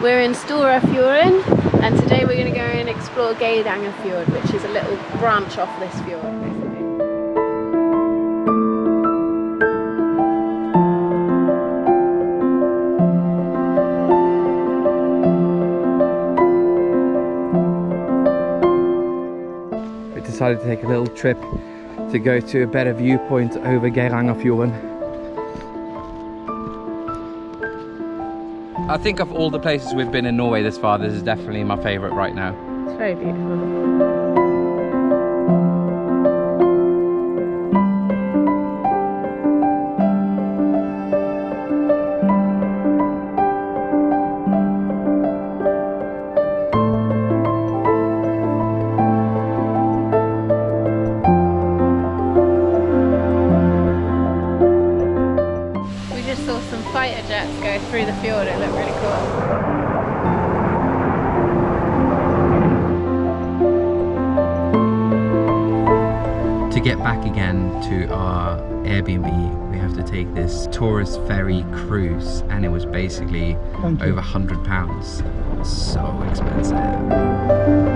We're in Stora Fjorden, and today we're going to go and explore Geiranger Fjord, which is a little branch off this fjord, basically. We decided to take a little trip to go to a better viewpoint over Geiranger Fjord. I think of all the places we've been in Norway this far, this is definitely my favourite right now. It's very beautiful. Saw some fighter jets go through the fjord. It looked really cool. To get back again to our Airbnb, we have to take this tourist ferry cruise, and it was basically over £100. So expensive.